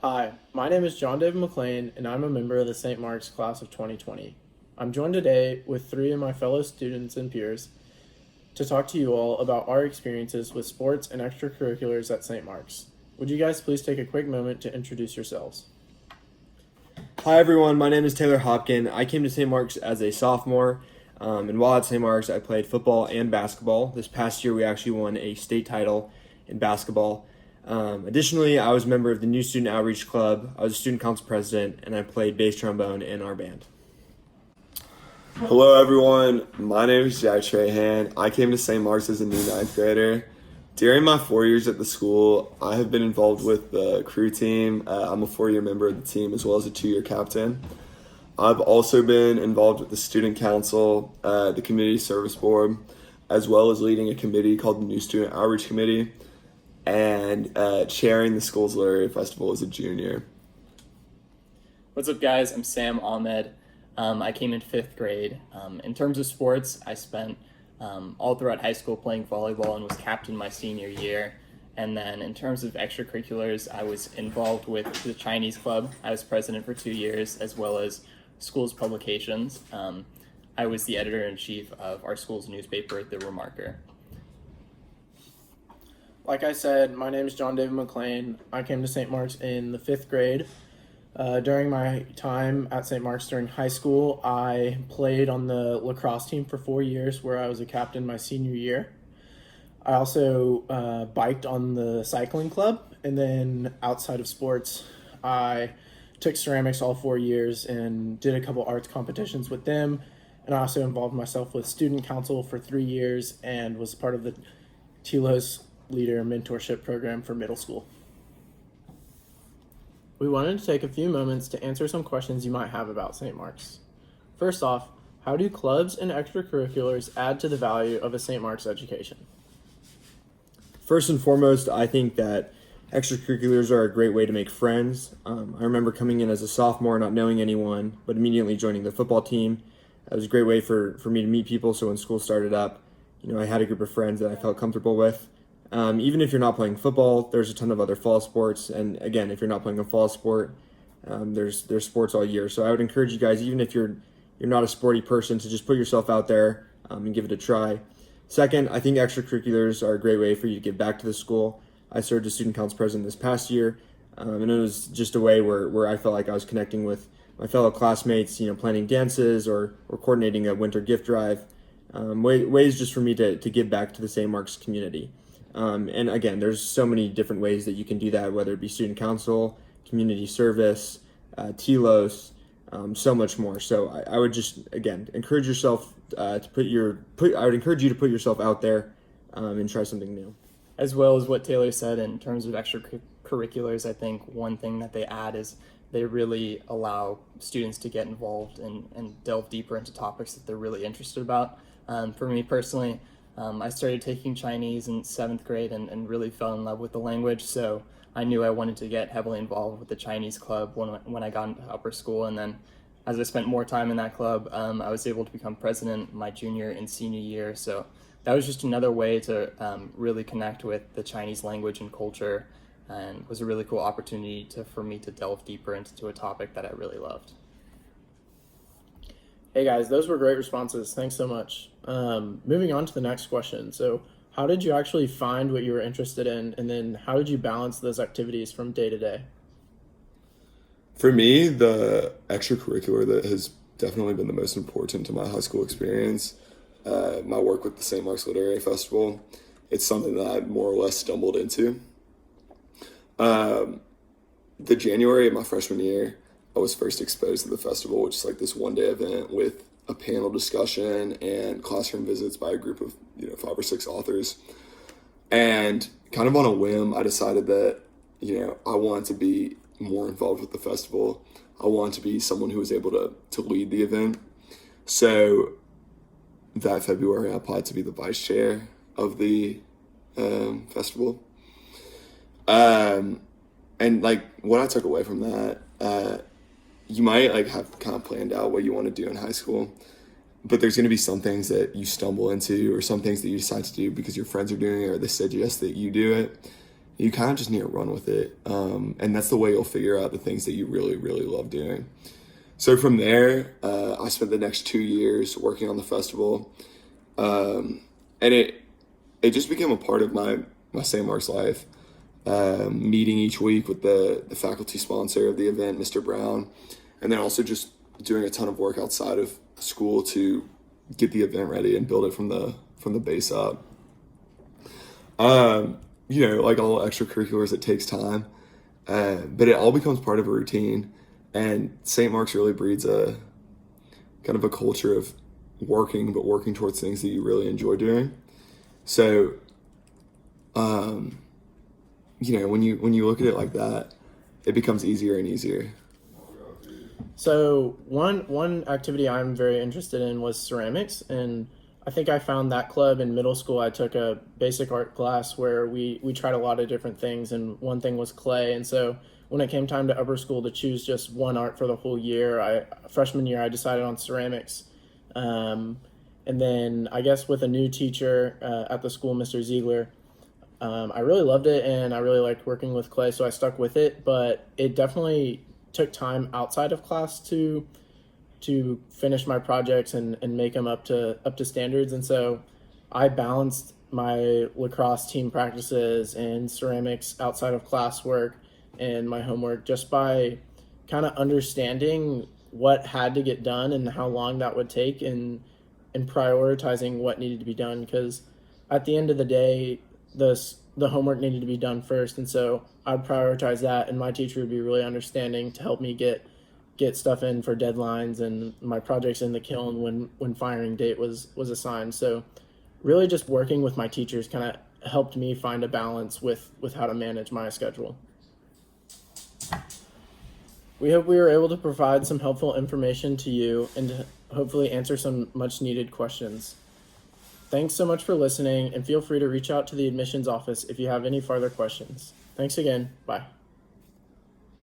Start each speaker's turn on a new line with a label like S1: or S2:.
S1: Hi, my name is John David McLean, and I'm a member of the St. Mark's class of 2020. I'm joined today with three of my fellow students and peers to talk to you all about our experiences with sports and extracurriculars at St. Mark's. Would you guys please take a quick moment to introduce yourselves?
S2: Hi everyone, my name is Taylor Hopkin. I came to St. Mark's as a sophomore, and while at St. Mark's, I played football and basketball. This past year, we actually won a state title in basketball. Additionally, I was a member of the New Student Outreach Club. I was a student council president, and I played bass trombone in our band.
S3: Hello everyone, my name is Jack Trahan. I came to St. Mark's as a new ninth grader. During my 4 years at the school, I have been involved with the crew team. I'm a 4-year member of the team as well as a 2-year captain. I've also been involved with the student council, the community service board, as well as leading a committee called the New Student Outreach Committee and chairing the school's literary festival as a junior.
S4: What's up, guys? I'm Sam Ahmed. I came in 5th grade. In terms of sports, I spent all throughout high school playing volleyball and was captain my senior year. And then in terms of extracurriculars, I was involved with the Chinese club. I was president for 2 years, as well as school's publications. I was the editor-in-chief of our school's newspaper, The Remarker.
S1: Like I said, my name is John David McLean. I came to St. Mark's in the 5th grade. During my time at St. Mark's during high school, I played on the lacrosse team for 4 years, where I was a captain my senior year. I also biked on the cycling club, and then outside of sports, I took ceramics all 4 years and did a couple arts competitions with them. And I also involved myself with student council for 3 years and was part of the TILO's leader mentorship program for middle school. We wanted to take a few moments to answer some questions you might have about St. Mark's. First off, how do clubs and extracurriculars add to the value of a St. Mark's education?
S2: First and foremost, I think that extracurriculars are a great way to make friends. I remember coming in as a sophomore, not knowing anyone, but immediately joining the football team. It was a great way for me to meet people, so when school started up, I had a group of friends that I felt comfortable with. Even if you're not playing football, there's a ton of other fall sports. And again, if you're not playing a fall sport, there's sports all year. So I would encourage you guys, even if you're not a sporty person, to just put yourself out there and give it a try. Second, I think extracurriculars are a great way for you to give back to the school. I served as student council president this past year, and it was just a way where I felt like I was connecting with my fellow classmates, planning dances or coordinating a winter gift drive, ways just for me to give back to the St. Mark's community. And again, there's so many different ways that you can do that, whether it be student council, community service, TILOS, so much more. So I would just, again, encourage yourself I would encourage you to put yourself out there and try something new.
S4: As well as what Taylor said in terms of extracurriculars, I think one thing that they add is they really allow students to get involved and delve deeper into topics that they're really interested about. For me personally, I started taking Chinese in 7th grade and really fell in love with the language, so I knew I wanted to get heavily involved with the Chinese club when I got into upper school. And then as I spent more time in that club, I was able to become president my junior and senior year. So that was just another way to really connect with the Chinese language and culture, and was a really cool opportunity for me to delve deeper into a topic that I really loved.
S1: Hey guys, those were great responses. Thanks so much. Moving on to the next question. So how did you actually find what you were interested in, and then how did you balance those activities from day to day?
S3: For me, the extracurricular that has definitely been the most important to my high school experience, my work with the St. Mark's Literary Festival, it's something that I more or less stumbled into. The January of my freshman year, I was first exposed to the festival, which is like this one-day event with a panel discussion and classroom visits by a group of 5 or 6 authors. And kind of on a whim, I decided that I wanted to be more involved with the festival. I wanted to be someone who was able to lead the event. So that February, I applied to be the vice chair of the festival. And what I took away from that, you might have kind of planned out what you want to do in high school, but there's going to be some things that you stumble into or some things that you decide to do because your friends are doing it or they suggest that you do it. You kind of just need to run with it. And that's the way you'll figure out the things that you really, really love doing. So from there, I spent the next 2 years working on the festival. And it just became a part of my St. Mark's life. Meeting each week with the faculty sponsor of the event, Mr. Brown, and then also just doing a ton of work outside of school to get the event ready and build it from the base up. Like all extracurriculars, it takes time, but it all becomes part of a routine. And St. Mark's really breeds a kind of a culture of working towards things that you really enjoy doing. So, when you look at it like that, it becomes easier and easier.
S1: So one activity I'm very interested in was ceramics, and I think I found that club in middle school. I took a basic art class where we tried a lot of different things, and one thing was clay. And so when it came time to upper school to choose just one art for the whole year, freshman year I decided on ceramics. And then I guess with a new teacher at the school, Mr. Ziegler, I really loved it, and I really liked working with clay, so I stuck with it. But it definitely took time outside of class to finish my projects and make them up to standards. And so I balanced my lacrosse team practices and ceramics outside of classwork and my homework just by kind of understanding what had to get done and how long that would take, and prioritizing what needed to be done, because at the end of the day the homework needed to be done first. And so I'd prioritize that, and my teacher would be really understanding to help me get stuff in for deadlines and my projects in the kiln when firing date was assigned. So really just working with my teachers kind of helped me find a balance with how to manage my schedule. We hope we were able to provide some helpful information to you and to hopefully answer some much needed questions. Thanks so much for listening, and feel free to reach out to the admissions office if you have any further questions. Thanks again. Bye.